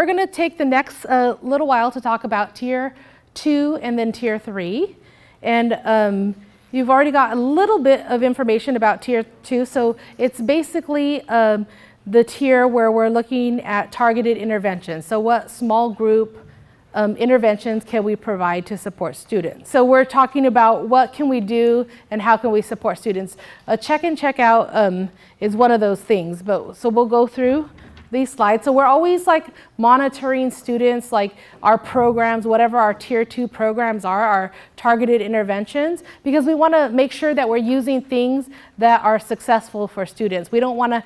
we're going to take the next little while to talk about Tier 2 and then Tier 3. And you've already got a little bit of information about Tier 2. So it's basically the tier where we're looking at targeted interventions. So what small group interventions can we provide to support students? So we're talking about what can we do and how can we support students. A check-in, check-out is one of those things. So we'll go through these slides. So we're always like monitoring students, like our programs, whatever our Tier 2 programs are, our targeted interventions, because we want to make sure that we're using things that are successful for students. We don't want to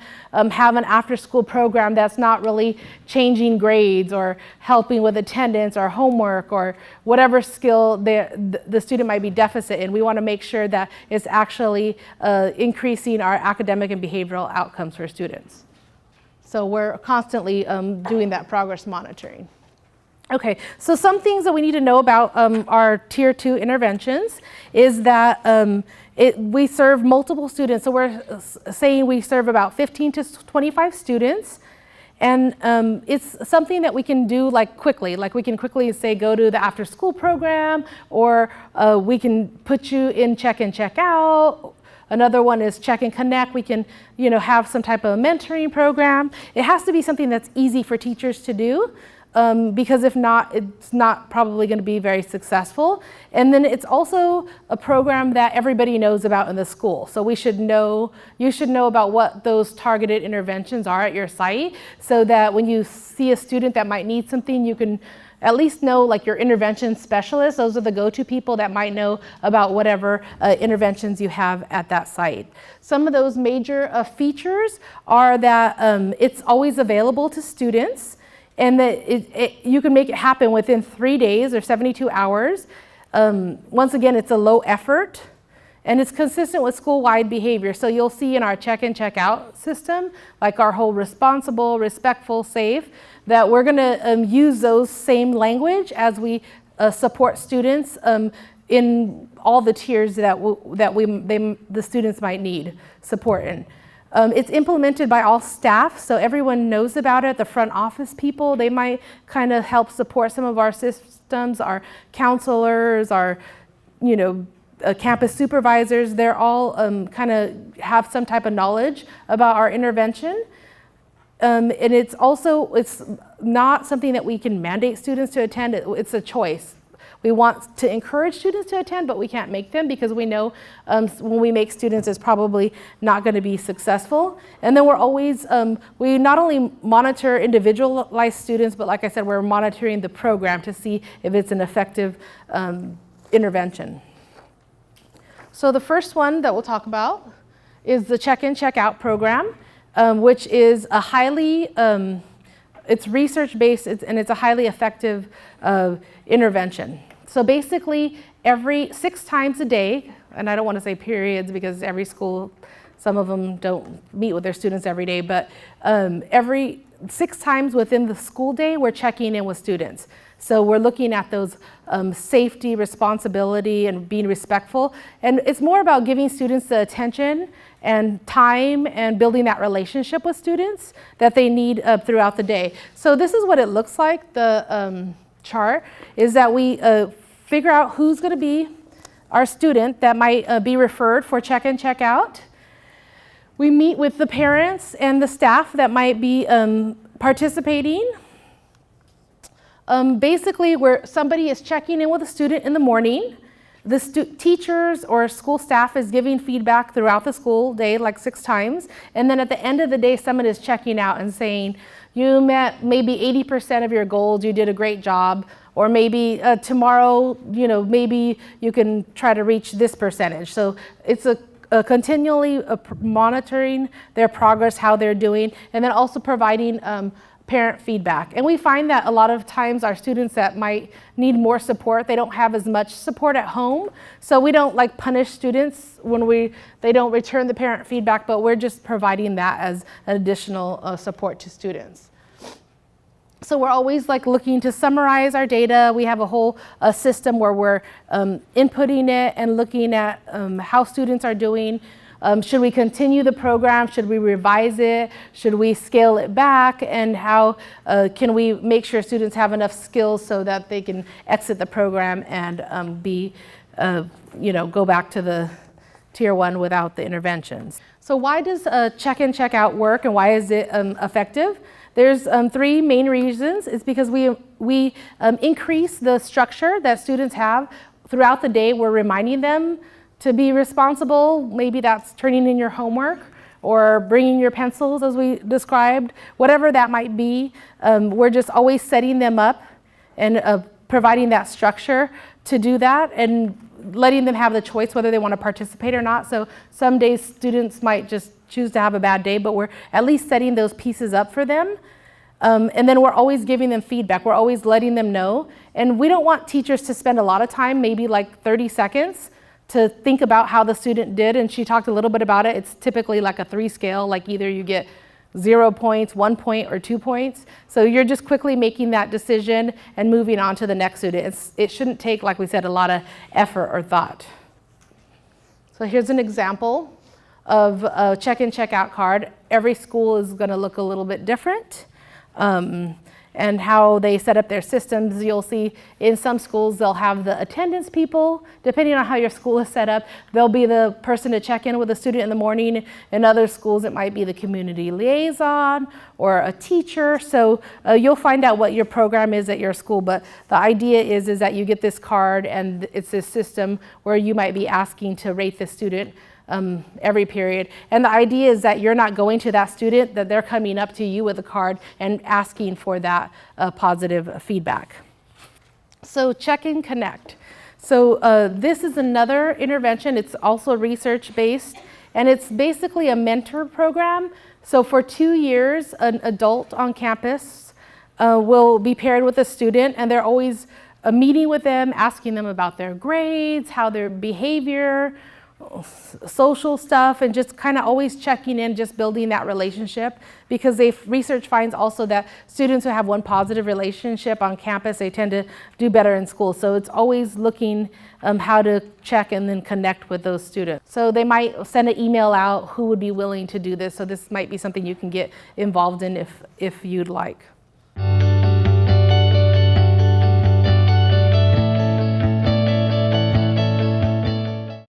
have an after-school program that's not really changing grades or helping with attendance or homework or whatever skill the student might be deficit in. We want to make sure that it's actually increasing our academic and behavioral outcomes for students. So we're constantly doing that progress monitoring. Okay, so some things that we need to know about our Tier 2 interventions is that we serve multiple students. So we're saying we serve about 15 to 25 students. And it's something that we can do like quickly. Like we can quickly say go to the after school program, or we can put you in check in, check out. Another one is check and connect. We can, have some type of mentoring program. It has to be something that's easy for teachers to do, because if not, it's not probably going to be very successful. And then it's also a program that everybody knows about in the school. So you should know about what those targeted interventions are at your site, so that when you see a student that might need something, you can at least know like your intervention specialists. Those are the go-to people that might know about whatever interventions you have at that site. Some of those major features are that it's always available to students, and that you can make it happen within 3 days or 72 hours. Once again, it's a low effort, and it's consistent with school-wide behavior. So you'll see in our check-in, check-out system, like our whole responsible, respectful, safe, that we're going to use those same language as we support students in all the tiers that the students might need support in. It's implemented by all staff, so everyone knows about it. The front office people, they might kind of help support some of our systems, our counselors, our, campus supervisors. They're all kind of have some type of knowledge about our intervention. And it's not something that we can mandate students to attend. It's a choice. We want to encourage students to attend, but we can't make them, because we know when we make students, it's probably not going to be successful. And then we're always, we not only monitor individualized students, but like I said, we're monitoring the program to see if it's an effective intervention. So the first one that we'll talk about is the check-in, check-out program, which is a highly, it's research-based, and it's a highly effective intervention. So basically, every 6 times a day, and I don't want to say periods because every school, some of them don't meet with their students every day, but every 6 times within the school day, we're checking in with students. So we're looking at those safety, responsibility, and being respectful. And it's more about giving students the attention and time and building that relationship with students that they need throughout the day. So this is what it looks like. The chart is that we figure out who's going to be our student that might be referred for check-in, check-out. We meet with the parents and the staff that might be participating. Basically, where somebody is checking in with a student in the morning, the teachers or school staff is giving feedback throughout the school day, like 6 times. And then at the end of the day, someone is checking out and saying, you met maybe 80% of your goals, you did a great job. Or maybe tomorrow, maybe you can try to reach this percentage. So it's continually monitoring their progress, how they're doing, and then also providing parent feedback. And we find that a lot of times our students that might need more support, they don't have as much support at home. So we don't like punish students when they don't return the parent feedback, but we're just providing that as an additional support to students. So we're always like looking to summarize our data. We have a whole system where we're inputting it and looking at how students are doing. Should we continue the program? Should we revise it? Should we scale it back? And how can we make sure students have enough skills so that they can exit the program and go back to the Tier 1 without the interventions? So why does check-in, check-out work, and why is it effective? There's 3 main reasons. It's because we increase the structure that students have throughout the day. We're reminding them to be responsible. Maybe that's turning in your homework or bringing your pencils, as we described, whatever that might be. We're just always setting them up and providing that structure to do that, and letting them have the choice whether they want to participate or not. So some days students might just choose to have a bad day, but we're at least setting those pieces up for them. And then we're always giving them feedback. We're always letting them know. And we don't want teachers to spend a lot of time, maybe like 30 seconds, to think about how the student did. And she talked a little bit about it. It's typically like a 3 scale, like either you get 0 points, 1 point, or 2 points. So you're just quickly making that decision and moving on to the next student. It shouldn't take, like we said, a lot of effort or thought. So here's an example of a check-in, check-out card. Every school is going to look a little bit different. And how they set up their systems. You'll see in some schools they'll have the attendance people. Depending on how your school is set up, they'll be the person to check in with a student in the morning. In other schools it might be the community liaison or a teacher. So you'll find out what your program is at your school, but the idea is that you get this card, and it's this system where you might be asking to rate the student every period. And the idea is that you're not going to that student, that they're coming up to you with a card and asking for that positive feedback. So check and connect. So this is another intervention. It's also research-based, and it's basically a mentor program. So for 2 years, an adult on campus will be paired with a student, and they're always meeting with them, asking them about their grades, how their behavior, social stuff, and just kind of always checking in, just building that relationship, because research finds also that students who have one positive relationship on campus, they tend to do better in school. So it's always looking how to check and then connect with those students. So they might send an email out who would be willing to do this. So this might be something you can get involved in if you'd like.